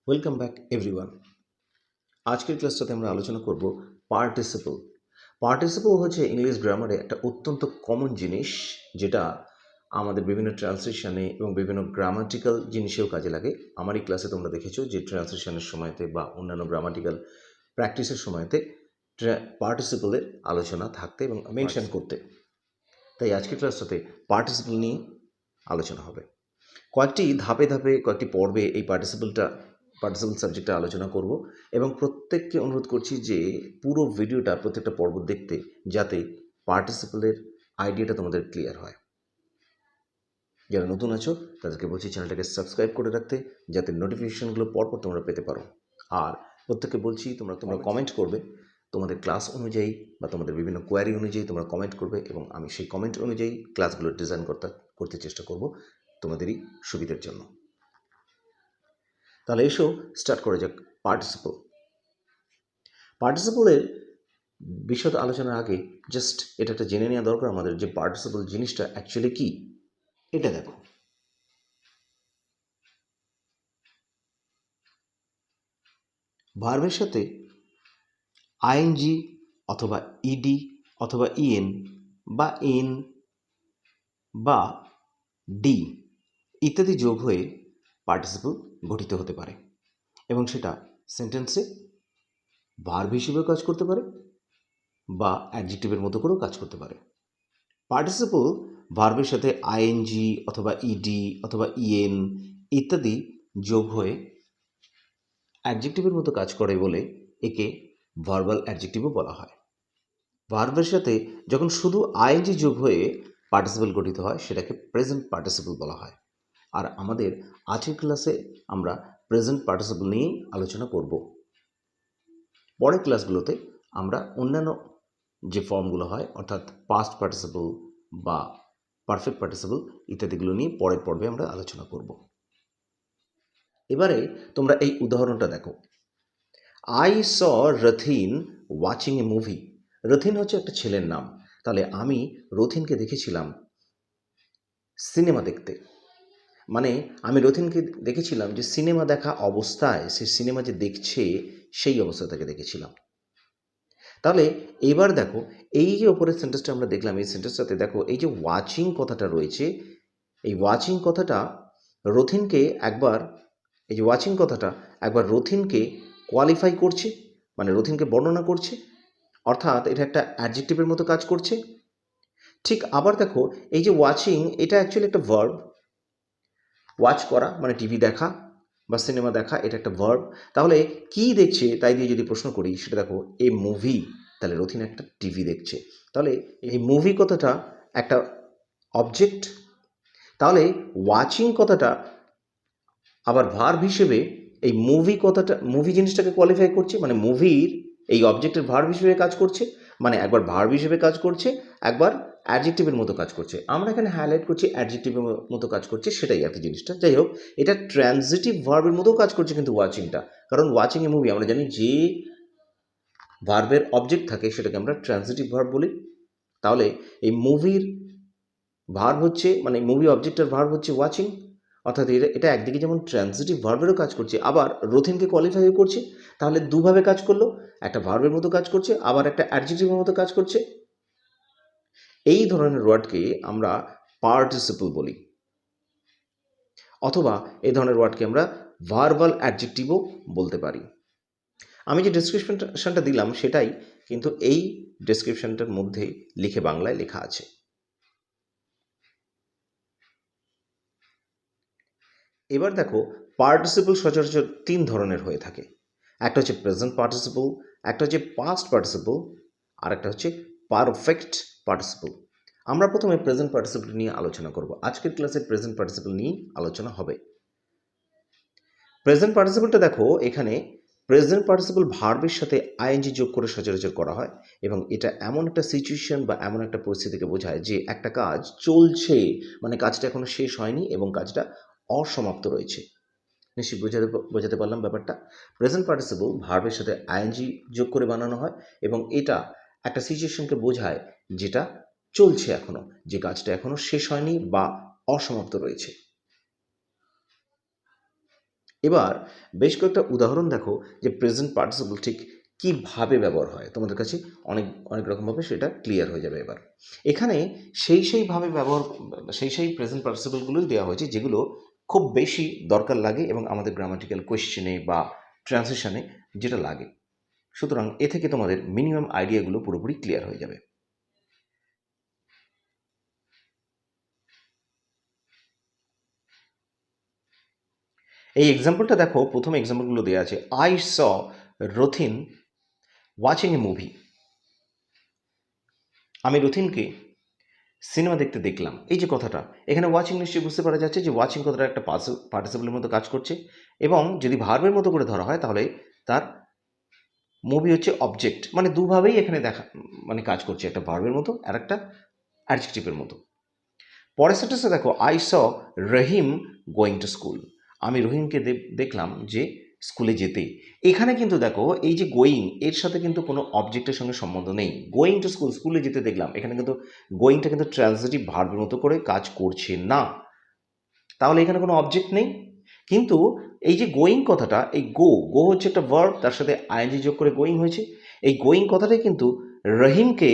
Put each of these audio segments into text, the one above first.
Welcome back everyone. আজকের ক্লাসটাতে আমরা আলোচনা করব পার্টিসিপল। পার্টিসিপল হচ্ছে ইংলিশ গ্রামারে একটা অত্যন্ত কমন জিনিস, যেটা আমাদের বিভিন্ন ট্রান্সলেশনে এবং বিভিন্ন গ্রামাটিক্যাল জিনিসেও কাজে লাগে। আমার এই ক্লাসে তোমরা দেখেছো যে ট্রান্সলেশনের সময়তে বা অন্যান্য গ্রামাটিক্যাল প্র্যাকটিসের সময়তে পার্টিসিপলের আলোচনা থাকতে এবং মেনশন করতে। তাই আজকের ক্লাসটাতে পার্টিসিপল নিয়ে আলোচনা হবে। কয়েকটি ধাপে ধাপে কয়েকটি পর্বে এই পার্টিসিপল সাবজেক্টটা আলোচনা করব এবং প্রত্যেককে অনুরোধ করছি যে পুরো ভিডিওটা প্রত্যেকটা পর্ব দেখতে, যাতে পার্টিসিপলের আইডিয়াটা তোমাদের ক্লিয়ার হয়। যারা নতুন আছো তাদেরকে বলছি চ্যানেলটাকে সাবস্ক্রাইব করে রাখতে, যাতে নোটিফিকেশনগুলো পরপর তোমরা পেতে পারো। আর প্রত্যেককে বলছি তোমরা কমেন্ট করবে তোমাদের ক্লাস অনুযায়ী বা তোমাদের বিভিন্ন কোয়ারি অনুযায়ী তোমরা কমেন্ট করবে, এবং আমি সেই কমেন্ট অনুযায়ী ক্লাসগুলো ডিজাইন করতে চেষ্টা করব তোমাদেরই সুবিধার জন্য। তাহলে এসো স্টার্ট করে যাক। পার্টিসিপলের বিশদ আলোচনার আগে জাস্ট এটা একটা জেনে নেওয়া দরকার আমাদের, যে পার্টিসিপল জিনিসটা অ্যাকচুয়ালি কি। এটা দেখো, ভার্বের সাথে আইএনজি অথবা ইডি অথবা ইএন বা এন বা ডি ইত্যাদি যোগ হয়ে পার্টিসিপল গঠিত হতে পারে, এবং সেটা সেন্টেন্সে ভার্ব হিসেবেও কাজ করতে পারে বা অ্যাডজেক্টিভের মতো করেও কাজ করতে পারে। পার্টিসিপল ভার্বের সাথে আইএনজি অথবা ইডি অথবা ইএন ইত্যাদি যোগ হয়ে অ্যাডজেক্টিভের মতো কাজ করে বলে একে ভার্বাল অ্যাডজেক্টিভও বলা হয়। ভার্বের সাথে যখন শুধু আইএনজি যোগ হয়ে পার্টিসিপল গঠিত হয় সেটাকে প্রেজেন্ট পার্টিসিপল বলা হয়। আর আমাদের আজকের ক্লাসে আমরা প্রেজেন্ট পার্টিসিপল নিয়েই আলোচনা করব। পরের ক্লাসগুলোতে আমরা অন্যান্য যে ফর্মগুলো হয়, অর্থাৎ পাস্ট পার্টিসিপল বা পারফেক্ট পার্টিসিপল ইত্যাদিগুলো নিয়ে পরের পর্বে আমরা আলোচনা করব। এবারে তোমরা এই উদাহরণটা দেখো। I saw Rathin watching a movie. Rathin হচ্ছে একটা ছেলের নাম। তাহলে আমি রথিনকে দেখেছিলাম সিনেমা দেখতে। মানে আমি রথিনকে দেখেছিলাম যে সিনেমা দেখা অবস্থায়, সে সিনেমা যে দেখছে সেই অবস্থা থেকে দেখেছিলাম। তাহলে এবার দেখো, এই যে ওপরের সেন্টেন্সটা আমরা দেখলাম, এই সেন্টেন্সটাতে দেখো এই যে ওয়াচিং কথাটা রয়েছে, এই ওয়াচিং কথাটা রথিনকে একবার, এই যে ওয়াচিং কথাটা একবার রথিনকে কোয়ালিফাই করছে, মানে রথিনকে বর্ণনা করছে, অর্থাৎ এটা একটা অ্যাডজেক্টিভের মতো কাজ করছে। ঠিক আবার দেখো, এই যে ওয়াচিং, এটা অ্যাকচুয়ালি একটা ভার্ব। ওয়াচ করা মানে টিভি দেখা বা সিনেমা দেখা, এটা একটা ভার্ব। তাহলে কি দেখছে তাই দিয়ে যদি প্রশ্ন করি, সেটা দেখো এ মুভি, তাহলে রথিন একটা টিভি দেখছে। তাহলে এই মুভি কথাটা একটা অবজেক্ট। তাহলে ওয়াচিং কথাটা আবার ভার্ব হিসেবে এই মুভি জিনিসটাকে কোয়ালিফাই করছে, মানে মুভির এই অবজেক্টের ভার্ব হিসেবে কাজ করছে, মানে একবার ভার্ব হিসেবে কাজ করছে, একবার অ্যাডজেক্টিভের মতো কাজ করছে। আমরা এখানে হাইলাইট করছি অ্যাডজেক্টিভের মতো কাজ করছে, সেটাই আর কি জিনিসটা। যাই হোক, এটা ট্রানজিটিভ ভার্বের মতো কাজ করছে কিন্তু ওয়াচিংটা, কারণ ওয়াচিং এ মুভি আমরা জানি যে ভার্বের অবজেক্ট থাকে সেটাকে আমরা ট্রানজিটিভ ভার্ব বলি। তাহলে এই মুভির ভার্ব হচ্ছে, মানে মুভি অবজেক্টের ভার্ব হচ্ছে ওয়াচিং, অর্থাৎ এটা একদিকে যেমন ট্রানজিটিভ ভার্বেরও কাজ করছে, আবার রথিনকে কোয়ালিফাইও করছে। তাহলে দুভাবে কাজ করলো, একটা ভার্বের মতো কাজ করছে, আবার একটা অ্যাডজেক্টিভের মতো কাজ করছে। এই ধরনের ওয়ার্ডকে আমরা পার্টিসিপল বলি, অথবা এই ধরনের ওয়ার্ডকে আমরা ভার্বাল অ্যাডজেক্টিভও বলতে পারি। আমি যে ডেসক্রিপশনটা দিলাম সেটাই কিন্তু এই ডেসক্রিপশনটার মধ্যে লিখে বাংলায় লেখা আছে। এবার দেখো, পার্টিসিপল সচরাচর তিন ধরনের হয়ে থাকে। একটা হচ্ছে প্রেজেন্ট পার্টিসিপল, একটা হচ্ছে পাস্ট পার্টিসিপল, আর একটা হচ্ছে পারফেক্ট পার্টিসিপল। আমরা প্রথমে প্রেজেন্ট পার্টিসিপল নিয়ে আলোচনা করব। আজকের ক্লাসে প্রেজেন্ট পার্টিসিপল নিয়েই আলোচনা হবে। প্রেজেন্ট পার্টিসিপলটা দেখো, এখানে প্রেজেন্ট পার্টিসিপল ভার্বের সাথে আইএনজি যোগ করে সচরাচর করা হয়, এবং এটা এমন একটা সিচুয়েশন বা এমন একটা পরিস্থিতিকে বোঝায় যে একটা কাজ চলছে, মানে কাজটা এখনো শেষ হয়নি এবং কাজটা অসমাপ্ত রয়েছে। নিশ্চয়ই বোঝাতে পারলাম ব্যাপারটা। প্রেজেন্ট পার্টিসিপল ভার্বের সাথে আইএনজি যোগ করে বানানো হয়, এবং এটা একটা সিচুয়েশনকে বোঝায় যেটা চলছে এখনো, যে কাজটা এখনো শেষ হয়নি বা অসমাপ্ত রয়েছে। এবার বেশ কয়েকটা উদাহরণ দেখো যে প্রেজেন্ট পার্টিসিপল ঠিক কীভাবে ব্যবহার হয়, তোমাদের কাছে অনেক অনেক রকমভাবে সেটা ক্লিয়ার হয়ে যাবে। এবার এখানে সেইভাবে ব্যবহার, সেই প্রেজেন্ট পার্টিসিপলগুলোই দেওয়া হয়েছে যেগুলো খুব বেশি দরকার লাগে এবং আমাদের গ্রামাটিক্যাল কোয়েশ্চেনে বা ট্রান্সলেশনে যেটা লাগে। সুতরাং এ থেকে তোমাদের মিনিমাম আইডিয়াগুলো পুরোপুরি ক্লিয়ার হয়ে যাবে। এই এক্সাম্পলটা দেখো, প্রথম এক্সাম্পলগুলো দেওয়া আছে। I saw Rathin watching a movie. আমি রথিনকে সিনেমা দেখতে দেখলাম। এই যে কথাটা, এখানে ওয়াচিং নিশ্চয়ই বুঝতে পারা যাচ্ছে যে ওয়াচিং কথাটা একটা পার্টিসিপলের মতো কাজ করছে, এবং যদি ভার্বের মতো করে ধরা হয় তাহলে তার মুভি হচ্ছে অবজেক্ট, মানে দুভাবেই এখানে দেখা মানে কাজ করছে, একটা ভার্বের মতো আর একটা অ্যাডজেক্টিভের মতো। পরের সেন্টেন্সে দেখো, I saw Rahim going to school. আমি রহিমকে দেখলাম যে স্কুলে যেতে। এখানে কিন্তু দেখো এই যে গোয়িং, এর সাথে কিন্তু কোনো অবজেক্টের সঙ্গে সম্বন্ধ নেই। গোয়িং টু স্কুল, স্কুলে যেতে দেখলাম, এখানে কিন্তু গোয়িংটা কিন্তু ট্রান্সিটিভ ভার্বের মতো করে কাজ করছে না, তাহলে এখানে কোনো অবজেক্ট নেই। কিন্তু এই যে গোয়িং কথাটা, এই গো হচ্ছে একটা ভার্ব, তার সাথে আইএনজি যোগ করে গোয়িং হয়েছে। এই গোয়িং কথাটাই কিন্তু রহিমকে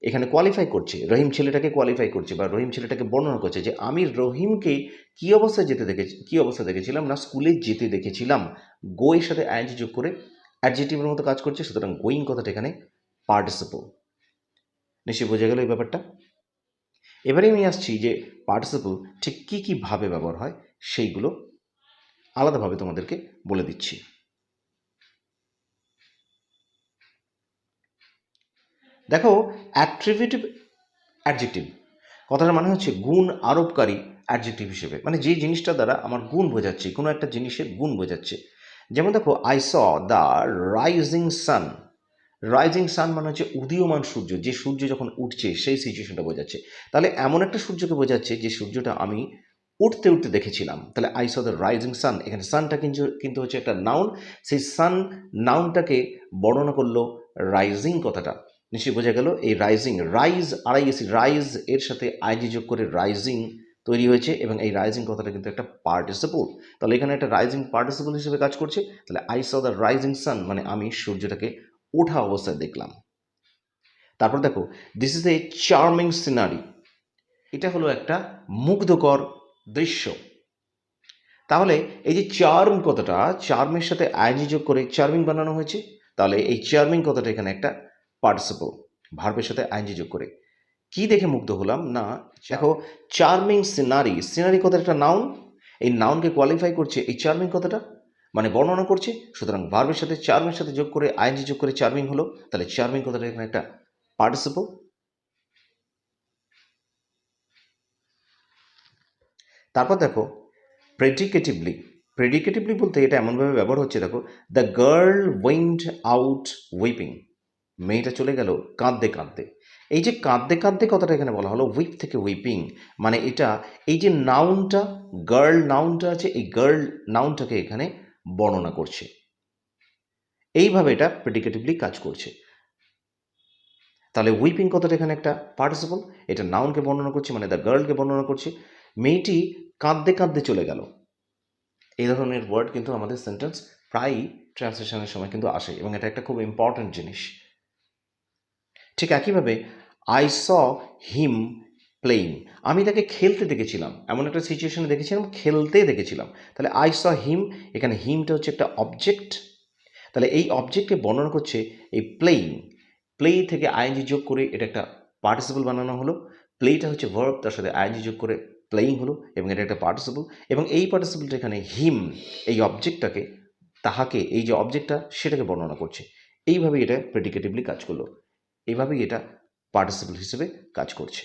এখানে কোয়ালিফাই করছে, রহিম ছেলেটাকে কোয়ালিফাই করছে বা রহিম ছেলেটাকে বর্ণনা করছে যে আমি রহিমকে কী অবস্থায় দেখেছিলাম না, স্কুলে যেতে দেখেছিলাম। গো এর সাথে আইএনজি যোগ করে অ্যাডজেক্টিভের মতো কাজ করছে, সুতরাং গোয়িং কথাটা এখানে পার্টিসিপল। নিশ্চয়ই বোঝা গেল এই ব্যাপারটা। এবারে আমি আসছি যে পার্টিসিপল ঠিক কী ভাবে ব্যবহার হয় সেইগুলো আলাদাভাবে তোমাদেরকে বলে দিচ্ছি। দেখো, অ্যাট্রিবিউটিভ অ্যাডজেক্টিভ কথাটার মানে হচ্ছে গুণ আরোপকারী অ্যাডজেক্টিভ হিসেবে, মানে যে জিনিসটা দ্বারা আমার গুণ বোঝাচ্ছে, কোনো একটা জিনিসের গুণ বোঝাচ্ছে। যেমন দেখো, I saw the rising sun. Rising sun মানে হচ্ছে উদীয়মান সূর্য, যে সূর্য যখন উঠছে সেই সিচুয়েশনটা বোঝাচ্ছে। তাহলে এমন একটা সূর্যকে বোঝাচ্ছে যে সূর্যটা আমি উঠতে উঠতে দেখেছিলাম। তাহলে I saw the rising sun, এখানে সানটা কিন্তু হচ্ছে একটা নাউন। সেই সান নাউনটাকে বর্ণনা করলো রাইজিং কথাটা। নিশ্চয়ই বোঝা গেল। এই রাইজিং, রাইজ আরআইএসি, রাইজ এর সাথে আইজি যোগ করে রাইজিং তৈরি হয়েছে, এবং এই রাইজিং কথাটা কিন্তু একটা পার্টিসিপল। তাহলে এখানে একটা রাইজিং পার্টিসিপল হিসেবে কাজ করছে। তাহলে I saw the rising sun মানে আমি সূর্যটাকে ওঠা অবস্থায় দেখলাম। তারপর দেখো, this is a charming scenery. এটা হলো একটা মুগ্ধকর দৃশ্য। তাহলে এই যে চার্ম কথাটা, চার্মের সাথে আইএনজি যোগ করে চার্মিং বানানো হয়েছে। তাহলে এই চার্মিং কথাটা এখানে একটা পার্টিসিপল, ভার্বের সাথে আইএনজি যোগ করে। কি দেখে মুগ্ধ হলাম না, দেখো চার্মিং সিনারি, সিনারি কথাটা একটা নাউন, এই নাউনকে কোয়ালিফাই করছে এই চার্মিং কথাটা, মানে বর্ণনা করছে। সুতরাং ভার্বের সাথে চার্মের সাথে যোগ করে আইএনজি যোগ করে চার্মিং হলো। তাহলে চার্মিং কথাটা এখানে একটা পার্টিসিপল। তারপর দেখো, প্রেডিকেটিভলি। প্রেডিকেটিভলি বলতে এটা এমনভাবে ব্যবহার হচ্ছে, দেখো, the girl went out weeping. মেয়েটা চলে গেল কাঁদতে কাঁদতে। এই যে কাঁদতে কাঁদতে কথাটা এখানে বলা হলো উইপ থেকে উইপিং, মানে এটা এই যে নাউনটা, গার্ল নাউনটা আছে, এই গার্ল নাউনটাকে এখানে বর্ণনা করছে। এইভাবে এটা প্রেডিকেটিভলি কাজ করছে। তাহলে উইপিং কথাটা এখানে একটা পার্টিসিপল, এটা নাউনকে বর্ণনা করছে, মানে দ্য গার্লকে বর্ণনা করছে। মেয়েটি কাঁদতে কাঁদতে চলে গেল। এই ধরনের ওয়ার্ড কিন্তু আমাদের সেন্টেন্স প্রায়ই ট্রান্সলেশনের সময় কিন্তু আসে, এবং এটা একটা খুব ইম্পর্ট্যান্ট জিনিস। ঠিক একইভাবে, আই স হিম প্লেইং। আমি তাকে খেলতে দেখেছিলাম, এমন একটা সিচুয়েশনে দেখেছিলাম, খেলতে দেখেছিলাম। তাহলে আই স হিম, এখানে হিমটা হচ্ছে একটা অবজেক্ট। তাহলে এই অবজেক্টকে বর্ণনা করছে এই প্লেইং। প্লে থেকে আইএনজি যোগ করে এটা একটা পার্টিসিপল বানানো হলো। প্লেটা হচ্ছে ভার্ব, তার সাথে আইএনজি যোগ করে প্লেইং হলো, এবং এটা একটা পার্টিসিপল। এবং এই পার্টিসিপলটা এখানে হিম, এই অবজেক্টটাকে, তাহাকে, এই যে অবজেক্টটা সেটাকে বর্ণনা করছে। এইভাবেই এটা প্রেডিকেটিভলি কাজ করলো, এইভাবেই এটা পার্টিসিপল হিসেবে কাজ করছে।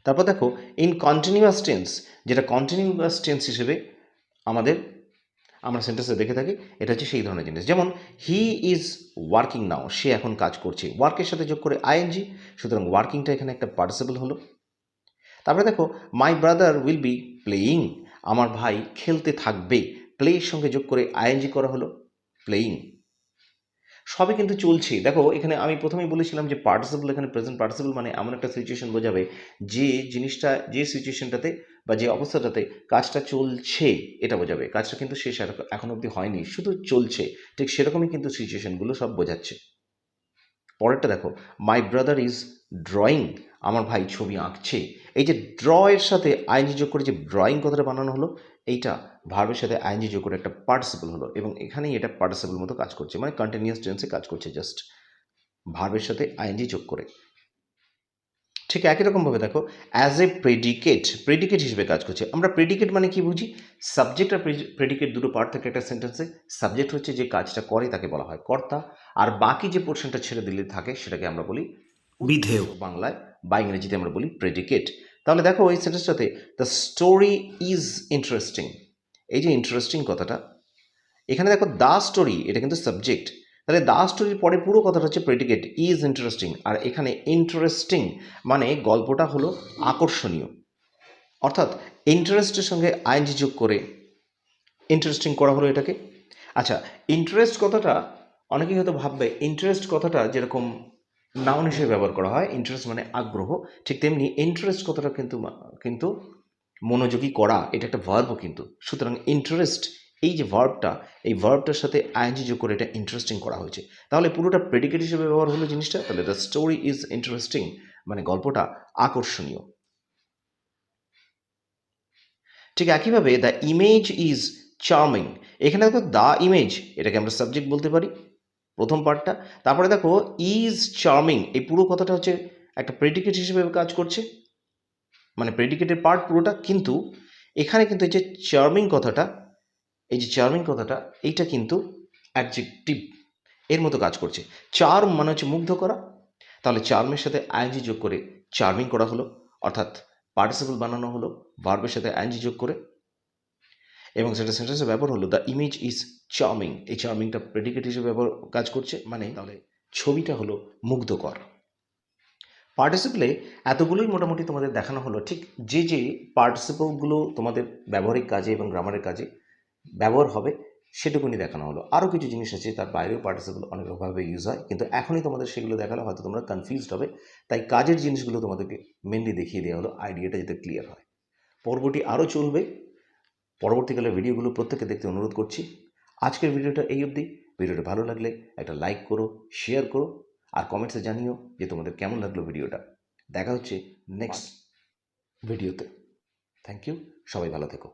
তারপর দেখো, ইন কন্টিনিউয়াস টেন্স, যেটা কন্টিনিউয়াস টেন্স হিসেবে আমরা সেন্টেন্সে দেখে থাকি, এটা হচ্ছে সেই ধরনের জিনিস। যেমন হি ইজ ওয়ার্কিং নাও, সে এখন কাজ করছে, ওয়ার্কের সাথে যোগ করে আইএনজি, সুতরাং ওয়ার্কিংটা এখানে একটা পার্টিসিপল হলো। তারপরে দেখো, my brother will be playing, আমার ভাই খেলতে থাকবে, প্লে এর সঙ্গে যোগ করে আইএনজি করা হলো, প্লেয়িং। সবই কিন্তু চলছে। দেখো এখানে আমি প্রথমেই বলেছিলাম যে পার্টিসিপল, এখানে প্রেজেন্ট পার্টিসিপল মানে এমন একটা সিচুয়েশন বোঝাবে যে জিনিসটা, যে সিচুয়েশনটাতে বা যে অবস্থাটাতে কাজটা চলছে এটা বোঝাবে। কাজটা কিন্তু শেষ এখন অবধি হয়নি, শুধু চলছে। ঠিক সেরকমই কিন্তু সিচুয়েশনগুলো সব বোঝাচ্ছে। পরেরটা দেখো, মাই ব্রাদার ইজ ড্রয়িং, আমার ভাই ছবি আঁকছে। এই যে ড্র এর সাথে আইএনজি যোগ করে যে ড্রয়িং কথাটা বানানো হলো, এইটা ভার্বের সাথে আইএনজি যোগ করে একটা পার্টিসিপল হলো, এবং এখানেই এটা পার্টিসিপল মতো কাজ করছে, মানে কন্টিনিউয়াস টেন্সে কাজ করছে, জাস্ট ভার্বের সাথে আইএনজি যোগ করে। ঠিক একই রকমভাবে দেখো, অ্যাজ এ প্রেডিকেট, প্রেডিকেট হিসেবে কাজ করছে। আমরা প্রেডিকেট মানে কি বুঝি? সাবজেক্ট আর প্রেডিকেট দুটো পার্ট থাকে একটা সেন্টেন্সে। সাবজেক্ট হচ্ছে যে কাজটা করে তাকে বলা হয় কর্তা, আর বাকি যে পোর্শনটা ছেড়ে দিলে থাকে সেটাকে আমরা বলি বিধেয় বাংলায়, বা ইংরেজিতে আমরা বলি প্রেডিকেট। তাহলে দেখো এই সেন্টেন্সটাতে দ্য স্টোরি ইজ ইন্টারেস্টিং, এই যে ইন্টারেস্টিং কথাটা, এখানে দেখো দ্য স্টোরি এটা কিন্তু সাবজেক্ট, তাহলে দ্য স্টোরির পরে পুরো কথাটা হচ্ছে প্রেডিকেট ইজ ইন্টারেস্টিং, আর এখানে ইন্টারেস্টিং মানে গল্পটা হলো আকর্ষণীয়, অর্থাৎ ইন্টারেস্টের সঙ্গে আইএনজি যোগ করে ইন্টারেস্টিং করা হলো এটাকে। আচ্ছা, ইন্টারেস্ট কথাটা অনেকেই হয়তো ভাববে ইন্টারেস্ট কথাটা যেরকম নাউন হিসেবে ব্যবহার করা হয়, ইন্টারেস্ট মানে আগ্রহ, ঠিক তেমনি ইন্টারেস্ট কথাটা কিন্তু কিন্তু মনোযোগী করা, এটা একটা ভার্বও কিন্তু। সুতরাং ইন্টারেস্ট এই যে ভার্বটা, এই ভার্বটার সাথে আইএনজি যোগ করে এটা ইন্টারেস্টিং করা হয়েছে। তাহলে পুরোটা প্রেডিকেট হিসেবে ব্যবহার হলো জিনিসটা। তাহলে দ্য স্টোরি ইজ ইন্টারেস্টিং মানে গল্পটা আকর্ষণীয়। ঠিক একইভাবে দ্য ইমেজ ইজ চার্মিং, এখানে দেখো দ্য ইমেজ এটাকে আমরা সাবজেক্ট বলতে পারি প্রথম পার্টটা। তারপরে দেখো ইজ চার্মিং, এই পুরো কথাটা হচ্ছে একটা প্রেডিকেট হিসেবে কাজ করছে, মানে প্রেডিকেটের পার্ট পুরোটা, কিন্তু এখানে কিন্তু এই যে চার্মিং কথাটা, এই যে চার্মিং কথাটা, এইটা কিন্তু অ্যাডজেক্টিভ এর মতো কাজ করছে। চার্ম মানে হচ্ছে মুগ্ধ করা, তাহলে চার্মের সাথে আইএনজি যোগ করে চার্মিং করা হলো, অর্থাৎ পার্টিসিপল বানানো হলো ভার্বের সাথে আইএনজি যোগ করে, এবং সেটা সেন্টেন্সে ব্যবহার হলো দ্য ইমেজ ইজ চার্মিং, এই চার্মিংটা প্রেডিকেট হিসেবে ব্যবহার কাজ করছে, মানে তাহলে ছবিটা হলো মুগ্ধকর। পার্টিসিপলে এতগুলোই মোটামুটি তোমাদের দেখানো হলো। ঠিক যে যে পার্টিসিপলগুলো তোমাদের ব্যবহারিক কাজে এবং গ্রামারের কাজে ব্যবহার হবে সেটুকুনি দেখানো হলো। আরও কিছু জিনিস আছে তার বাইরেও পার্টিসিপল অনেকভাবে ইউজ হয়, কিন্তু এখনই তোমাদের সেগুলো দেখালে হয়তো তোমরা কনফিউজড হবে, তাই কাজের জিনিসগুলো তোমাদেরকে মেনলি দেখিয়ে দেওয়া হলো, আইডিয়াটা যাতে ক্লিয়ার হয়। পরবর্তী আরও চলবে, পরবর্তীকালে ভিডিওগুলো প্রত্যেককে দেখতে অনুরোধ করছি। আজকের ভিডিওটা এই অবধি। ভিডিওটা ভালো লাগলে একটা লাইক করো, শেয়ার করো, আর কমেন্টসে জানিও যে তোমাদের কেমন লাগলো ভিডিওটা। দেখা হচ্ছে নেক্সট ভিডিওতে। থ্যাংক ইউ, সবাই ভালো থেকো।